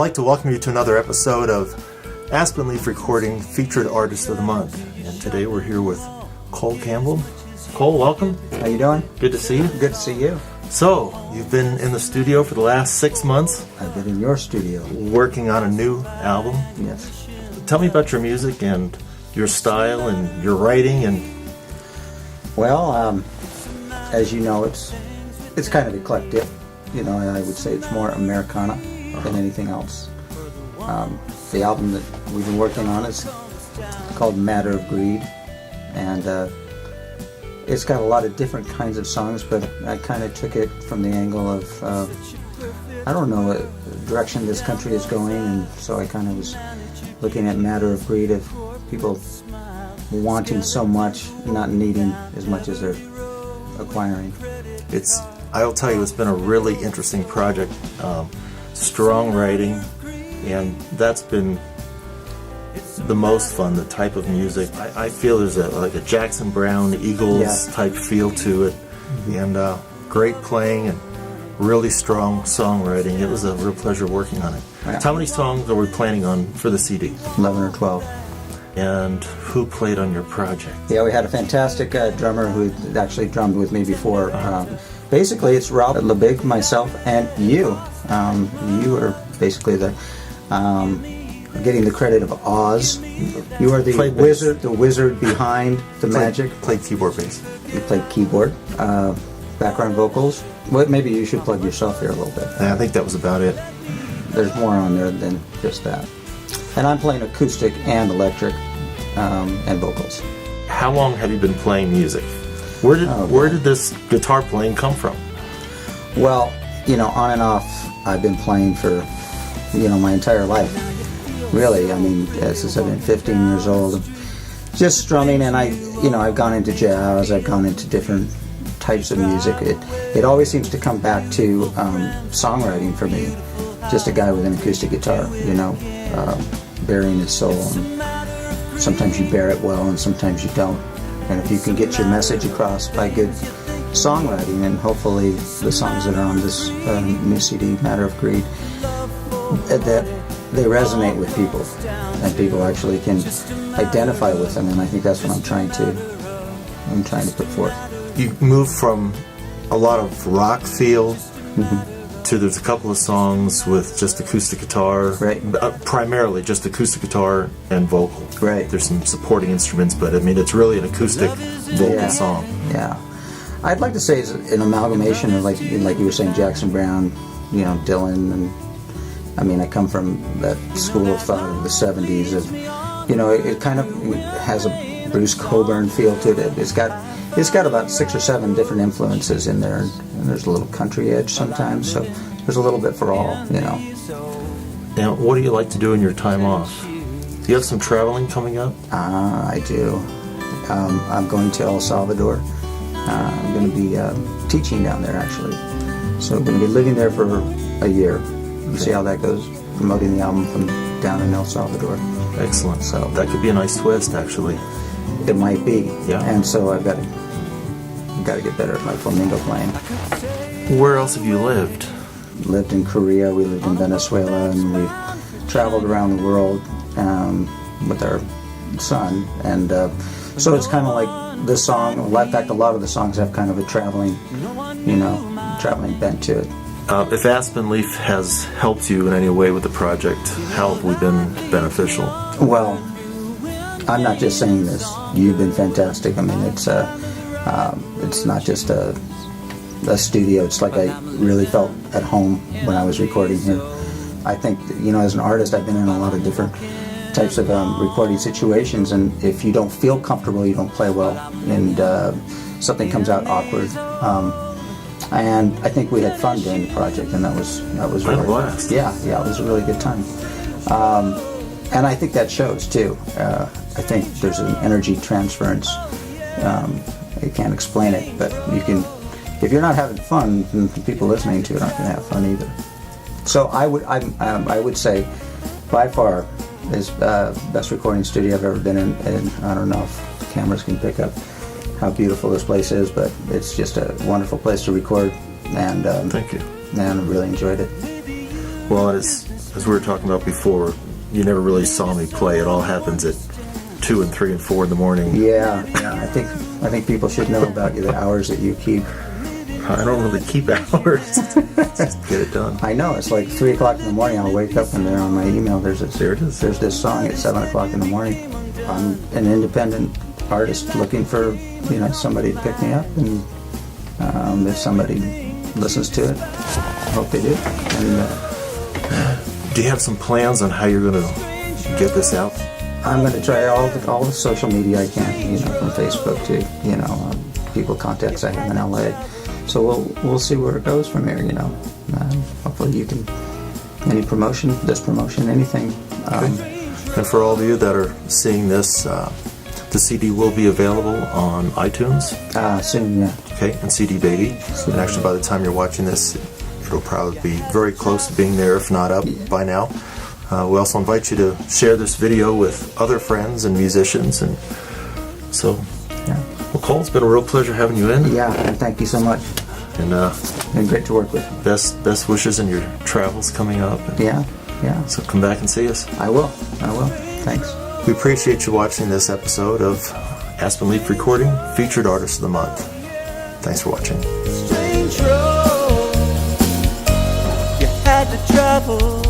like to welcome you to another episode of Aspen Leaf Recording Featured Artist of the Month. And today we're here with Cole Campbell. Cole, welcome. How you doing? Good to see you. Good to see you. So, you've been in the studio for the last 6 months. I've been in your studio. Working on a new album. Yes. Tell me about your music and your style and your writing and... Well, as you know, it's kind of eclectic. You know, I would say it's more Americana than anything else. The album that we've been working on is called Matter of Greed, and it's got a lot of different kinds of songs, but I kind of took it from the angle of, I don't know what direction this country is going, and so I kind of was looking at Matter of Greed of people wanting so much, not needing as much as they're acquiring. I'll tell you, it's been a really interesting project. Strong writing, and that's been the most fun, the type of music. I feel there's like a Jackson Browne, Eagles type feel to it, and great playing and really strong songwriting. It was a real pleasure working on it. Yeah. How many songs are we planning on for the CD? 11 or 12. And who played on your project? Yeah, we had a fantastic drummer who actually drummed with me before. Basically, it's Rob Lebig, myself, and you. You are basically getting the credit of Oz. You are the wizard behind the magic. Played keyboard bass. You played keyboard, background vocals. Well, maybe you should plug yourself here a little bit. Yeah, I think that was about it. There's more on there than just that. And I'm playing acoustic and electric and vocals. How long have you been playing music? Where did this guitar playing come from? Well, you know, on and off, I've been playing for, my entire life. Really, I mean, since I've been 15 years old, just strumming, and I've gone into jazz, I've gone into different types of music. It always seems to come back to songwriting for me. Just a guy with an acoustic guitar, bearing his soul. And sometimes you bear it well, and sometimes you don't. And if you can get your message across by good songwriting, and hopefully the songs that are on this new CD, Matter of Greed, that they resonate with people, and people actually can identify with them. And I think that's what I'm trying to put forth. You moved from a lot of rock feel to there's a couple of songs with just acoustic guitar, right? Primarily just acoustic guitar and vocal. Right. There's some supporting instruments, but I mean it's really an acoustic vocal song. Yeah. I'd like to say it's an amalgamation of like you were saying, Jackson Browne, Dylan, and I mean I come from that school of thought of the '70s. It kind of has a Bruce Cockburn feel to it. It's got about 6 or 7 different influences in there, and there's a little country edge sometimes. So there's a little bit for all, Now, what do you like to do in your time off? Do you have some traveling coming up? I do. I'm going to El Salvador. I'm going to be teaching down there, actually. So I'm going to be living there for a year. We'll see how that goes, promoting the album from down in El Salvador. Excellent. So that could be a nice twist, actually. It might be. Yeah. And so I've got to get better at my flamenco playing. Where else have you lived? Lived in Korea, we lived in Venezuela, and we traveled around the world with our son. And so it's kind of like this song. In fact, a lot of the songs have kind of a traveling bent to it. If Aspen Leaf has helped you in any way with the project, how have we been beneficial? Well, I'm not just saying this. You've been fantastic. I mean, it's not just a studio. It's like I really felt at home when I was recording here. I think, as an artist, I've been in a lot of different types of recording situations, and if you don't feel comfortable, you don't play well, and something comes out awkward. And I think we had fun during the project, and that was really a blast. Yeah, it was a really good time. And I think that shows too. I think there's an energy transference. You can't explain it, but you can. If you're not having fun, then the people listening to it aren't going to have fun either. So I would say, by far, is best recording studio I've ever been in. And I don't know if the cameras can pick up how beautiful this place is, but it's just a wonderful place to record. And thank you. And I really enjoyed it. Well, it's as we were talking about before, you never really saw me play. It all happens at 2 and 3 and 4 in the morning. Yeah. I think people should know about you, the hours that you keep. I don't really keep hours. Just get it done. I know, it's like 3 o'clock in the morning. I'll wake up and there on my email there's this song at 7 o'clock in the morning. I'm an independent artist looking for somebody to pick me up, and if somebody listens to it, I hope they do. And do you have some plans on how you're going to get this out? I'm going to try all the social media I can, from Facebook to people contacts I have in LA. So we'll see where it goes from here. Hopefully you can any promotion, anything. And for all of you that are seeing this, the CD will be available on iTunes. Soon, yeah. Okay, and CD Baby. And actually, by the time you're watching this, it'll probably be very close to being there, if not up by now. We also invite you to share this video with other friends and musicians. And so, yeah. Well, Cole, it's been a real pleasure having you in. Yeah, and thank you so much. And been great to work with. Best wishes in your travels coming up. And yeah. So come back and see us. I will. Thanks. We appreciate you watching this episode of Aspen Leaf Recording, Featured Artist of the Month. Thanks for watching. Strange road, you had to travel.